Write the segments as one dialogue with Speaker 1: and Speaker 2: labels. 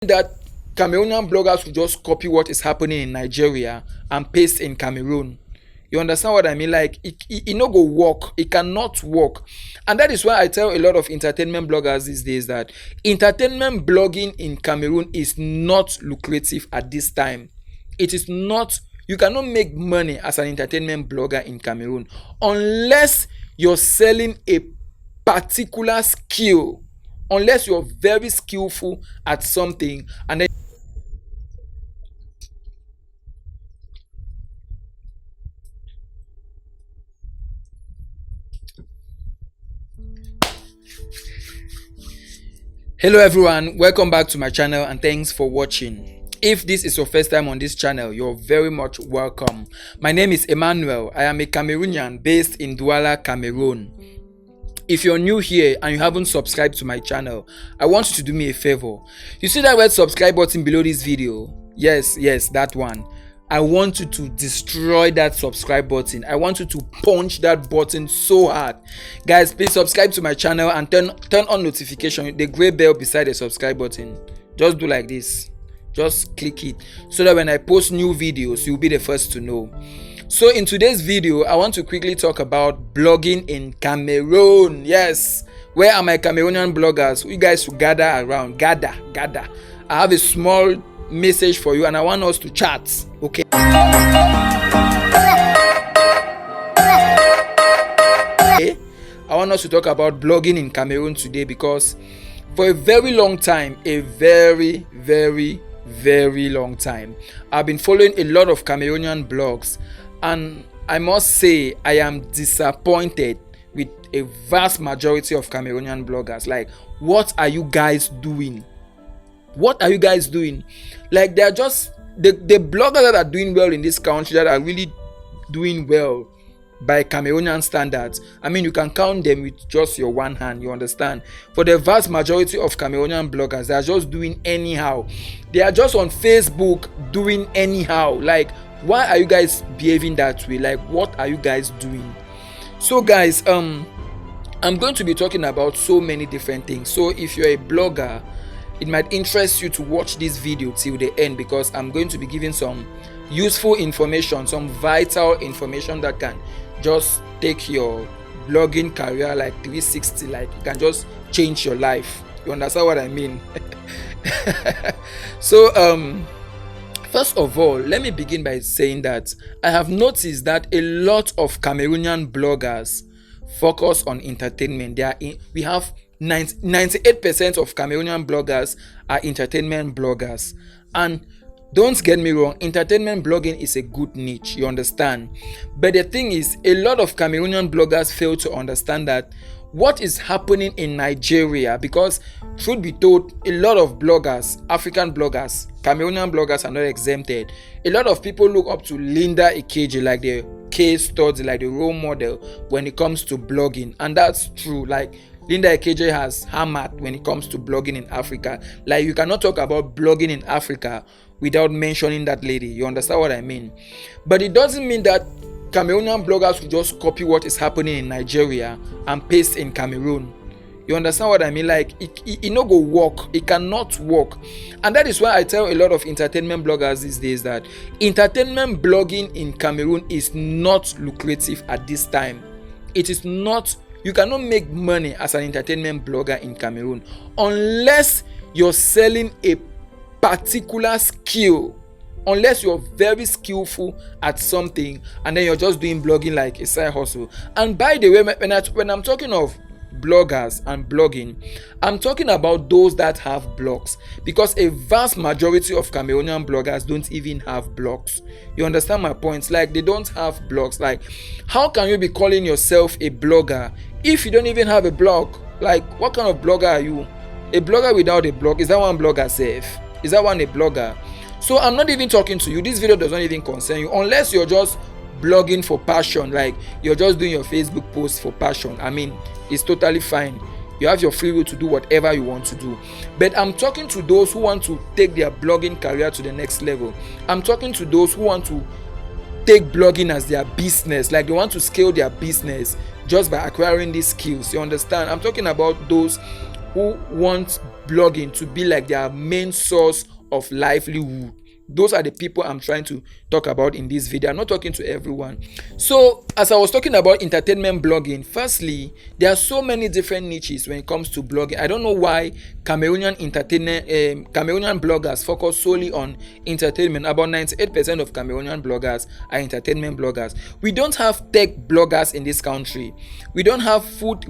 Speaker 1: That Cameroonian bloggers will just copy what is happening in Nigeria and paste in Cameroon. You understand what I mean? Like it no go work. It cannot work. And that is why I tell a lot of entertainment bloggers these days that entertainment blogging in Cameroon is not lucrative at this time. It is not. You cannot make money as an entertainment blogger in Cameroon unless you're selling a particular skill, unless you're very skillful at something. And then hello everyone, welcome back to my channel and thanks for watching. If this is your first time on this channel, you're very much welcome. My name is Emmanuel. I am a Cameroonian based in Douala, Cameroon. If you're new here and you haven't subscribed to my channel, I want you to do me a favor. You see that red subscribe button below this video? Yes, that one. I want you to destroy that subscribe button. I want you to punch that button so hard. Guys, please subscribe to my channel and turn on notification, the gray bell beside the subscribe button. Just do like this. Just click it so that when I post new videos, you'll be the first to know. So in today's video, I want to quickly talk about blogging in Cameroon. Yes, where are my Cameroonian bloggers? You guys should gather around. Gather. I have a small message for you and I want us to chat. Okay. I want us to talk about blogging in Cameroon today because for a very long time, a very long time, I've been following a lot of Cameroonian blogs, and I must say I am disappointed with a vast majority of Cameroonian bloggers. Like, what are you guys doing? What are you guys doing? Like, they're just the bloggers that are doing well in this country, that are really doing well by Cameroonian standards. I mean, you can count them with just your one hand, you understand? For the vast majority of Cameroonian bloggers, they are just doing anyhow. They are just on Facebook doing anyhow. Like, why are you guys behaving that way? Like, what are you guys doing? So guys, I'm going to be talking about so many different things. So if you're a blogger, it might interest you to watch this video till the end, because I'm going to be giving some useful information, some vital information that can just take your blogging career like 360. Like, you can just change your life. You understand what I mean? So first of all, let me begin by saying that I have noticed that a lot of Cameroonian bloggers focus on entertainment. We have 98% of Cameroonian bloggers are entertainment bloggers. And don't get me wrong, entertainment blogging is a good niche, you understand? But the thing is, a lot of Cameroonian bloggers fail to understand that what is happening in Nigeria, because truth be told, a lot of bloggers, African bloggers, Cameroonian bloggers are not exempted. A lot of people look up to Linda Ikeji like the case study, like the role model when it comes to blogging. And that's true. Like, Linda Ikeji has hammered when it comes to blogging in Africa. Like, you cannot talk about blogging in Africa without mentioning that lady. You understand what I mean? But it doesn't mean that Cameroonian bloggers will just copy what is happening in Nigeria and paste in Cameroon. You understand what I mean? Like, it no go work. It cannot work. And that is why I tell a lot of entertainment bloggers these days that entertainment blogging in Cameroon is not lucrative at this time. It is not. You cannot make money as an entertainment blogger in Cameroon unless you're selling a particular skill, unless you're very skillful at something and then you're just doing blogging like a side hustle. And by the way, when I'm talking of bloggers and blogging, I'm talking about those that have blogs, because a vast majority of Cameroonian bloggers don't even have blogs. You understand my points? Like, they don't have blogs. Like, how can you be calling yourself a blogger if you don't even have a blog? Like, what kind of blogger are you? A blogger without a blog, is that one blogger safe? Is that one a blogger? So I'm not even talking to you. This video does not even concern you unless you're just blogging for passion. Like, you're just doing your Facebook posts for passion. I mean, it's totally fine. You have your free will to do whatever you want to do. But I'm talking to those who want to take their blogging career to the next level. I'm talking to those who want to take blogging as their business. Like, they want to scale their business just by acquiring these skills. You understand? I'm talking about those who want blogging to be like their main source of livelihood. Those are the people I'm trying to talk about in this video. I'm not talking to everyone. So as I was talking about entertainment blogging, firstly, there are so many different niches when it comes to blogging. I don't know why Cameroonian bloggers focus solely on entertainment. About 98% of Cameroonian bloggers are entertainment bloggers. We don't have tech bloggers in this country. We don't have food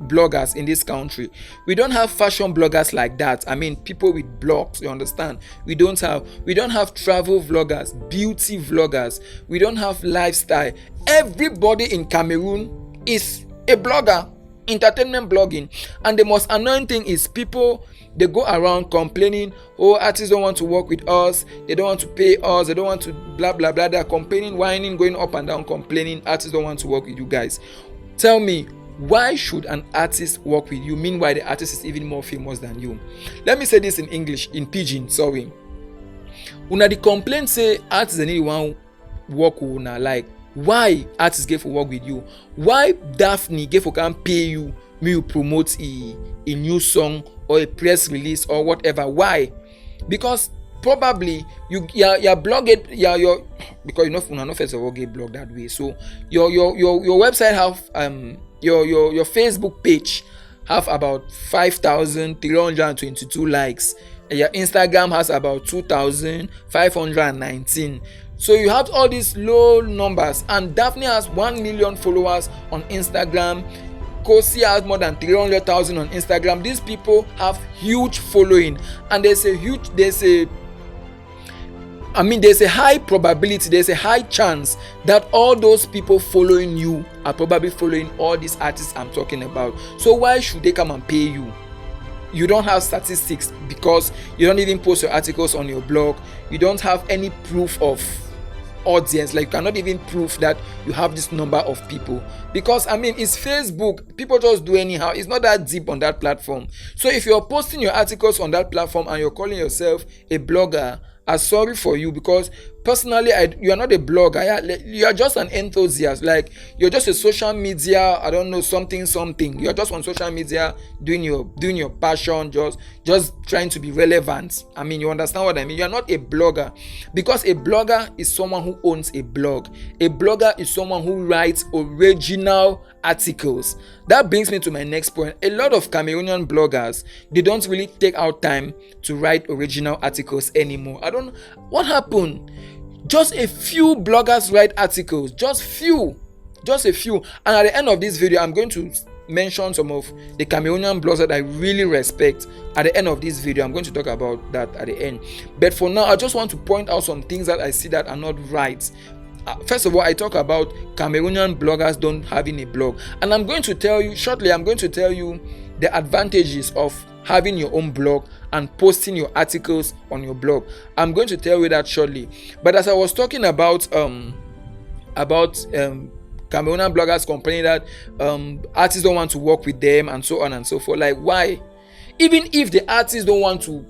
Speaker 1: bloggers in this country. We don't have fashion bloggers like that. I mean, people with blogs, you understand? We don't have travel vloggers, beauty vloggers. We don't have lifestyle. Everybody in Cameroon is a blogger, entertainment blogging. And the most annoying thing is people, they go around complaining, oh, artists don't want to work with us, they don't want to pay us, they don't want to blah blah blah. They're complaining, whining, going up and down, complaining artists don't want to work with you guys. Tell me, why should an artist work with you? Meanwhile, the artist is even more famous than you. Let me say this in English, in pidgin, sorry. Una the complaint say artists they need one work with una, like why artists get for work with you? Why Daphne get for can pay you me you promote a new song or a press release or whatever? Why? Because probably your blog it your because you know una no first of all get blog that way. So your website have your Facebook page have about 5,322 likes. Your Instagram has about 2,519. So you have all these low numbers, and Daphne has 1 million followers on Instagram. Kosi has more than 300,000 on Instagram. These people have huge following, and there's a high probability, there's a high chance that all those people following you are probably following all these artists I'm talking about. So why should they come and pay you? You don't have statistics because you don't even post your articles on your blog. You don't have any proof of audience, like you cannot even prove that you have this number of people, because I mean it's Facebook, people just do anyhow. It's not that deep on that platform. So if you're posting your articles on that platform and you're calling yourself a blogger, I'm sorry for you, because personally you are not a blogger. You are just an enthusiast, like you're just a social media, I don't know, something. You're just on social media doing your passion, just trying to be relevant. I mean, you understand what I mean? You are not a blogger, because a blogger is someone who owns a blog. A blogger is someone who writes original articles. That brings me to my next point. A lot of Cameroonian bloggers, they don't really take out time to write original articles anymore. What happened? Just a few bloggers write articles, just a few. And at the end of this video, I'm going to mention some of the Cameroonian bloggers that I really respect. At the end of this video, I'm going to talk about that at the end. But for now, I just want to point out some things that I see that are not right. First of all, I talk about Cameroonian bloggers don't having a blog, and I'm going to tell you the advantages of having your own blog and posting your articles on your blog. I'm going to tell you that shortly. But as I was talking about Cameroonian bloggers complaining that artists don't want to work with them and so on and so forth, like why? Even if the artists don't want to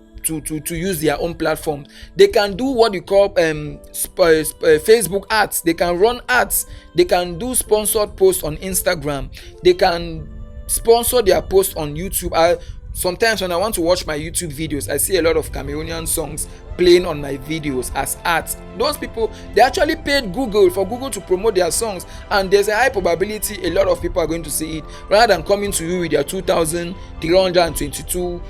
Speaker 1: use their own platform, they can do what you call Facebook ads. They can run ads. They can do sponsored posts on Instagram. They can sponsor their posts on YouTube. Sometimes when I want to watch my YouTube videos, I see a lot of Cameroonian songs playing on my videos as ads. Those people, they actually paid Google to promote their songs, and there's a high probability a lot of people are going to see it, rather than coming to you with their 2,322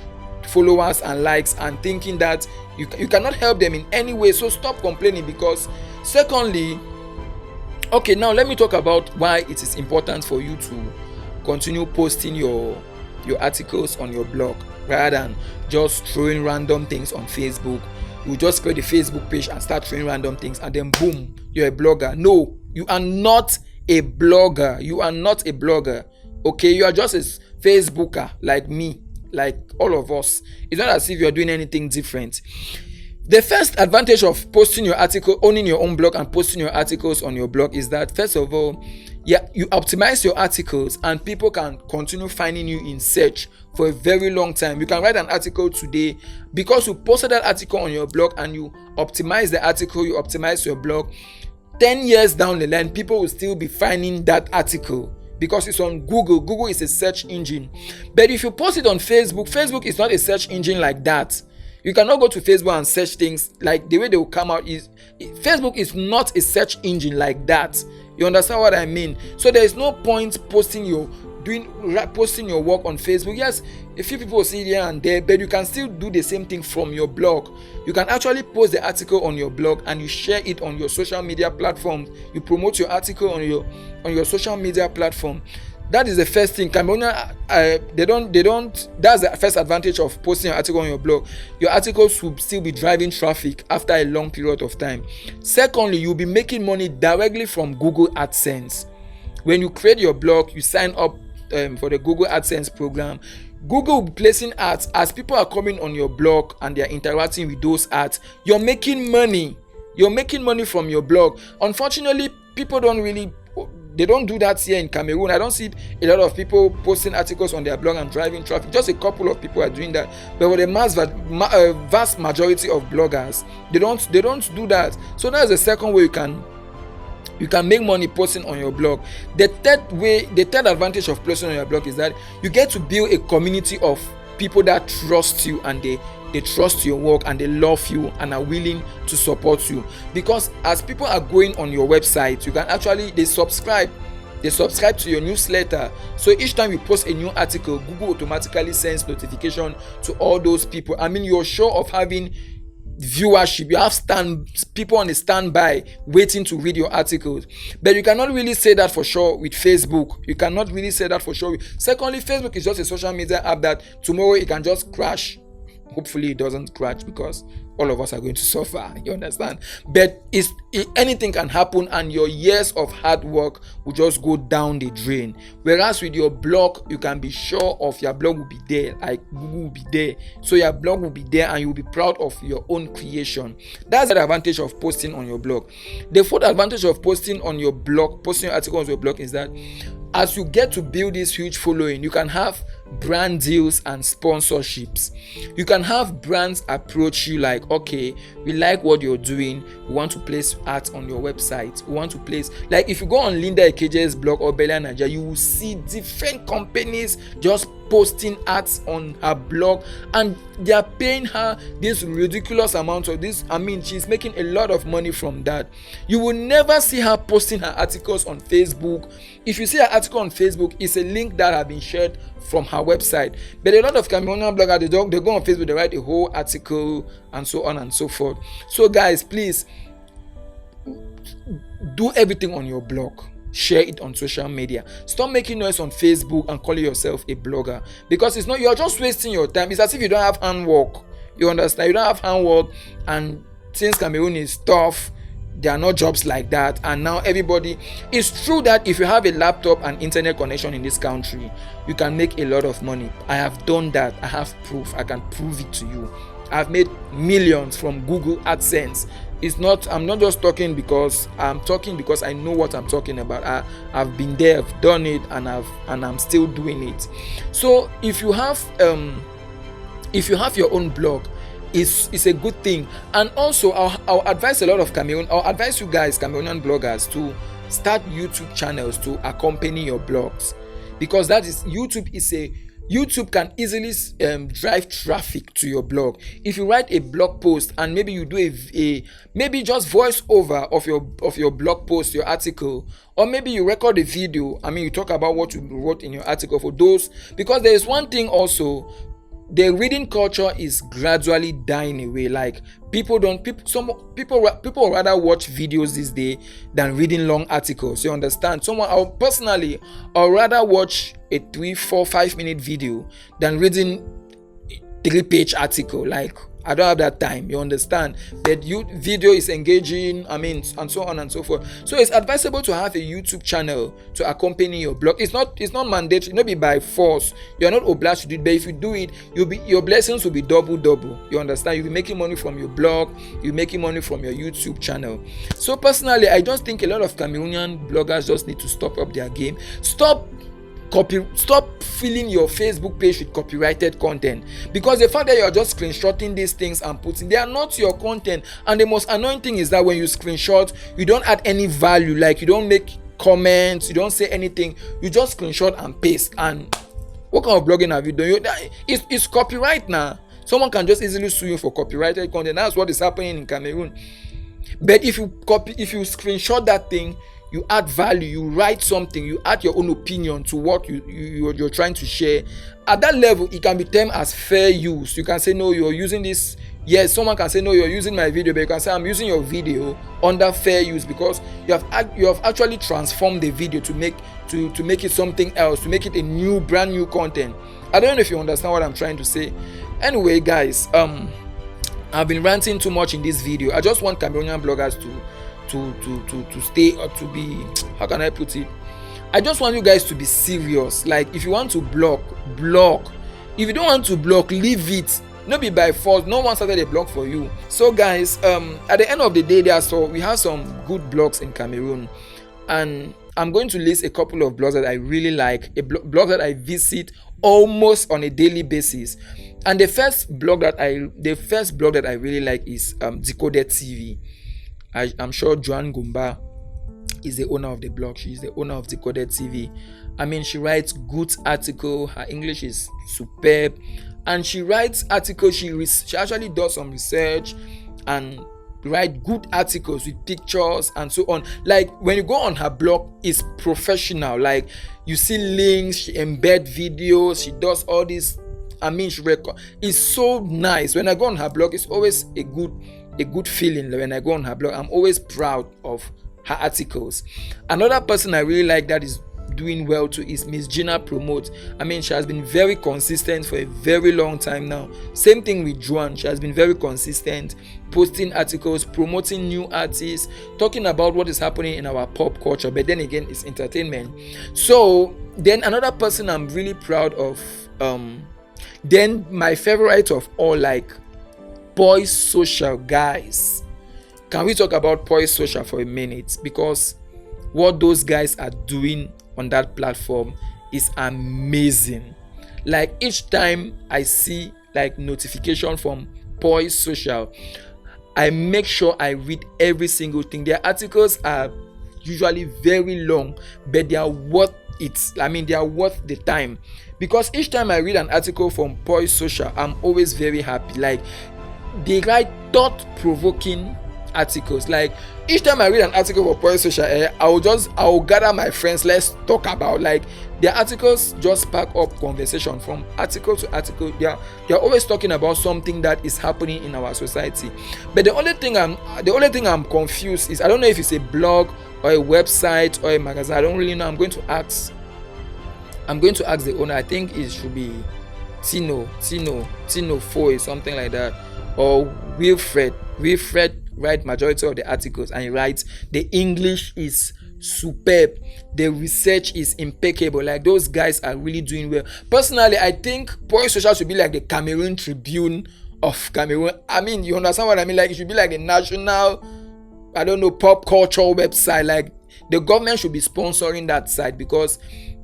Speaker 1: followers and likes and thinking that you cannot help them in any way. So stop complaining. Because secondly, okay, now let me talk about why it is important for you to continue posting your articles on your blog rather than just throwing random things on Facebook. You just create a Facebook page and start throwing random things, and then boom, you're a blogger. No, you are not a blogger. Okay, you are just a Facebooker like me, like all of us. It's not as if you're doing anything different. The first advantage of posting your article, owning your own blog and posting your articles on your blog is that, first of all, you optimize your articles and people can continue finding you in search for a very long time. You can write an article today because you posted that article on your blog and you optimize the article, you optimize your blog. 10 years down the line, people will still be finding that article because it's on Google. Google is a search engine. But if you post it on Facebook, Facebook is not a search engine like that. You cannot go to Facebook and search things like the way they will come out. Facebook is not a search engine like that. You understand what I mean? So there is no point posting your work on Facebook. Yes, a few people see it here and there, but you can still do the same thing from your blog. You can actually post the article on your blog and you share it on your social media platform. You promote your article on your social media platform. That is the first thing. Cameroonian, they don't. That's the first advantage of posting an article on your blog. Your articles will still be driving traffic after a long period of time. Secondly, you'll be making money directly from Google AdSense. When you create your blog, you sign up for the Google AdSense program. Google will be placing ads as people are coming on your blog and they are interacting with those ads. You're making money. You're making money from your blog. Unfortunately, people they don't do that here in Cameroon. I don't see a lot of people posting articles on their blog and driving traffic. Just a couple of people are doing that. But for the vast majority of bloggers, they don't do that. So that's the second way you can make money posting on your blog. The third advantage of posting on your blog is that you get to build a community of people that trust you and they trust your work and they love you and are willing to support you. Because as people are going on your website, you can actually they subscribe to your newsletter. So each time you post a new article, Google automatically sends notification to all those people. I mean, you're sure of having viewership. You have people on the standby waiting to read your articles. But you cannot really say that for sure with Facebook. Secondly, Facebook is just a social media app that tomorrow it can just crash. Hopefully it doesn't crash because all of us are going to suffer. You understand? But anything can happen and your years of hard work will just go down the drain. Whereas with your blog, you can be sure of your blog will be there. Like Google will be there. So your blog will be there and you will be proud of your own creation. That's the advantage of posting on your blog. The fourth advantage of posting your article on your blog is that as you get to build this huge following, you can have brand deals and sponsorships. You can have brands approach you like, okay, we like what you're doing, we want to place ads on your website, we want to place, like if you go on Linda Ekeje's blog or Belia Nigeria, you will see different companies just posting ads on her blog and they are paying her this ridiculous amount of this. I mean, she's making a lot of money from that. You will never see her posting her articles on Facebook. If you see her article on Facebook, it's a link that has been shared from her website. But a lot of Cameroonian bloggers, they go on Facebook, they write a whole article and so on and so forth. So guys, please do everything on your blog. Share it on social media. Stop making noise on Facebook and calling yourself a blogger, because it's not, you're just wasting your time. It's as if you don't have handwork. You understand? You don't have handwork, and since Cameroon is tough, there are no jobs like that. And now everybody, it's true that if you have a laptop and internet connection in this country, you can make a lot of money. I have done that. I have proof. I can prove it to you. I've made millions from Google AdSense. I'm not just talking because I'm talking because I know what I'm talking about. I've been there, I've done it, and I'm still doing it. So if you have your own blog, it's a good thing. And also I'll advise a lot of I'll advise you guys, Cameroonian bloggers, to start YouTube channels to accompany your blogs, because YouTube can easily drive traffic to your blog. If you write a blog post and maybe you do maybe just voice over of your blog post, your article, or maybe you record a video. I mean, you talk about what you wrote in your article for those, because there is one thing also. The reading culture is gradually dying away. Like people rather watch videos these days than reading long articles. You understand? I'll rather watch a 3, 4, 5 minute video than reading 3-page article. Like I don't have that time. You understand? That video is engaging, I mean, and so on and so forth. So it's advisable to have a YouTube channel to accompany your blog. It's not mandatory, not be by force. You're not obliged to do it, but if you do it, your blessings will be double. You understand? You'll be making money from your blog, you're making money from your YouTube channel. So personally, I just think a lot of Cameroonian bloggers just need to stop up their game. Stop filling your Facebook page with copyrighted content, because the fact that you're just screenshotting these things and putting, they are not your content. And the most annoying thing is that when you screenshot, you don't add any value. Like you don't make comment, you don't say anything, you just screenshot and paste. And what kind of blogging have you done? It's copyright now. Someone can just easily sue you for copyrighted content. That's what is happening in Cameroon. But if you screenshot that thing, you add value, you write something, you add your own opinion to what you're trying to share. At that level, it can be termed as fair use. You can say, no, you're using this. Yes, someone can say, no, you're using my video, but you can say, I'm using your video under fair use, because you have actually transformed the video to make it something else, to make it a brand new content. I don't know if you understand what I'm trying to say. Anyway, guys, I've been ranting too much in this video. I just want Cameroonian bloggers to stay, or to be, how can I put it? I just want you guys to be serious. Like, if you want to blog. If you don't want to blog, leave it. No be by force. No one started a blog for you. So guys, at the end of the day, we have some good blogs in Cameroon, and I'm going to list a couple of blogs that I really like, blogs that I visit almost on a daily basis. And the first blog that I really like is Decoded TV. I'm sure Joan Gumba is the owner of the blog. She's the owner of Decoded TV. I mean, she writes good article. Her English is superb, and she writes articles. She actually does some research and write good articles with pictures and so on. Like, when you go on her blog, it's professional. Like, you see links, she embed videos, she does all this. I mean, she record. It's so nice. When I go on her blog, it's always a good feeling. When I go on her blog, I'm always proud of her articles. Another person I really like that is doing well too is Miss Gina Promote. I mean, she has been very consistent for a very long time now. Same thing with Joan. She has been very consistent, posting articles, promoting new artists, talking about what is happening in our pop culture, but then again, it's entertainment. So then another person I'm really proud of, then my favorite of all, like Boys Social. Guys, can we talk about Boys Social for a minute? Because what those guys are doing on that platform is amazing. Like, each time I see like notification from Boys Social, I make sure I read every single thing. Their articles are usually very long, but they are worth it. I mean, they are worth the time, because each time I read an article from Boys Social, I'm always very happy. Like, they write thought-provoking articles. Like, each time I read an article for Boys Social, I will gather my friends, let's talk about, like, their articles just spark up conversation from article to article. They are always talking about something that is happening in our society. But the only thing I'm confused is, I don't know if it's a blog or a website or a magazine. I don't really know. I'm going to ask the owner. I think it should be Tino Foy, something like that, or Wilfred write majority of the articles, and he writes, the English is superb, the research is impeccable. Like, those guys are really doing well. Personally, I think Boys Social should be like the Cameroon Tribune of Cameroon. I mean, you understand what I mean? Like, it should be like the national, I don't know, pop culture website. Like, the government should be sponsoring that site, because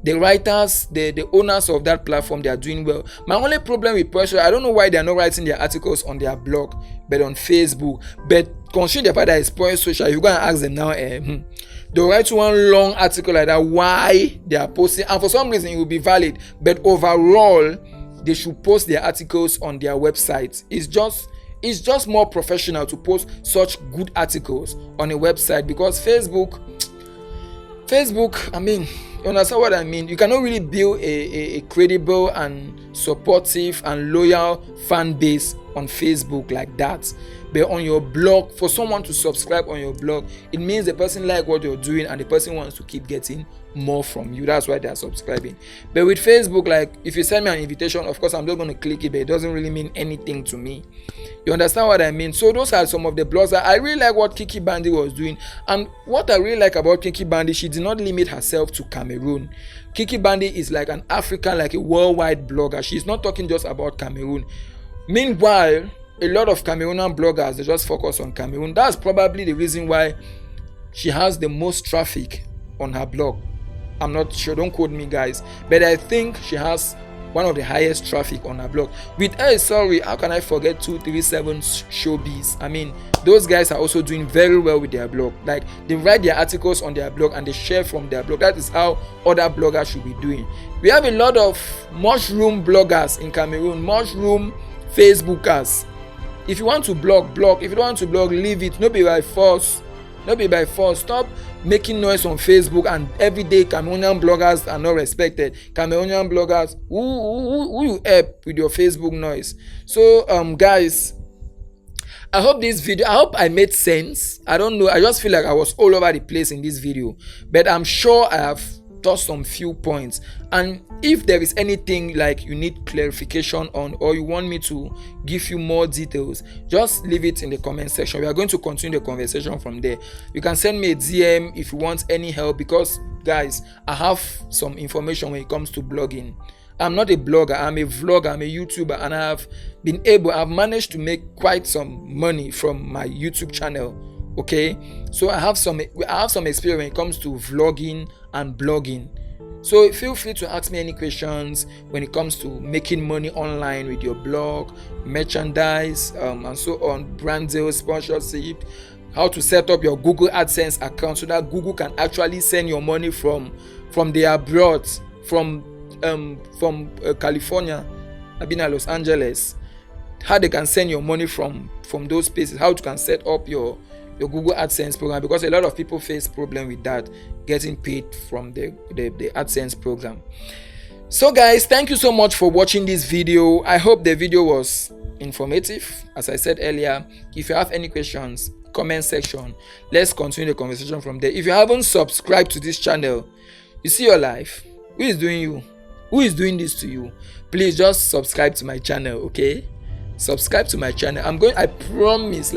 Speaker 1: the writers, the owners of that platform, they are doing well. My only problem with pressure, I don't know why they are not writing their articles on their blog, but on Facebook. But considering the fact that it's Boys Social, you go and ask them now, they'll write one long article like that, why they are posting, and for some reason it will be valid. But overall, they should post their articles on their website. It's just more professional to post such good articles on a website, because Facebook, I mean, you understand what I mean? You cannot really build a credible and supportive and loyal fan base on Facebook like that. But on your blog, for someone to subscribe on your blog, it means the person like what you're doing and the person wants to keep getting more from you. That's why they are subscribing. But with Facebook, like, if you send me an invitation, of course I'm just going to click it, but it doesn't really mean anything to me. You understand what I mean? So those are some of the blogs that I really like what Kiki Bandy was doing. And what I really like about Kiki Bandy, she did not limit herself to Cameroon. Kiki Bandy is like an African, like a worldwide blogger. She's not talking just about Cameroon. Meanwhile, a lot of Cameroonian bloggers, they just focus on Cameroon. That's probably the reason why she has the most traffic on her blog. I'm not sure, don't quote me, guys, but I think she has one of the highest traffic on our blog. With sorry, how can I forget 237 Showbiz? I mean, those guys are also doing very well with their blog. Like, they write their articles on their blog and they share from their blog. That is how other bloggers should be doing. We have a lot of mushroom bloggers in Cameroon, mushroom Facebookers. If you want to blog, blog. If you don't want to blog, leave it. No be by force. No be by force. Stop making noise on Facebook, and everyday Cameroonian bloggers are not respected. Cameroonian bloggers, who you help with your Facebook noise? So guys, I hope I made sense. I don't know, I just feel like I was all over the place in this video, but I'm sure I have touched some few points. And if there is anything like you need clarification on, or you want me to give you more details, just leave it in the comment section. We are going to continue the conversation from there. You can send me a DM if you want any help, because guys, I have some information when it comes to blogging. I'm not a blogger, I'm a vlogger, I'm a YouTuber, and I've managed to make quite some money from my YouTube channel. Okay, so I have some experience when it comes to vlogging and blogging. So feel free to ask me any questions when it comes to making money online with your blog, merchandise, and so on, brand deals, sponsorship, how to set up your Google AdSense account so that Google can actually send your money from the abroad, from California, I've been at Los Angeles, how they can send your money from those places, how you can set up your Google AdSense program, because a lot of people face problem with that, getting paid from the AdSense program. So guys, thank you so much for watching this video. I hope the video was informative. As I said earlier, if you have any questions, comment section, let's continue the conversation from there. If you haven't subscribed to this channel, you see your life, who is doing this to you? Please just subscribe to my channel, okay? Subscribe to my channel. I promise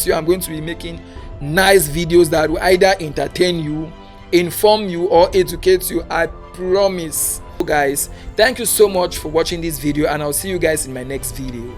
Speaker 1: you, I'm going to be making nice videos that will either entertain you, inform you, or educate you. I promise. So guys, thank you so much for watching this video, and I'll see you guys in my next video.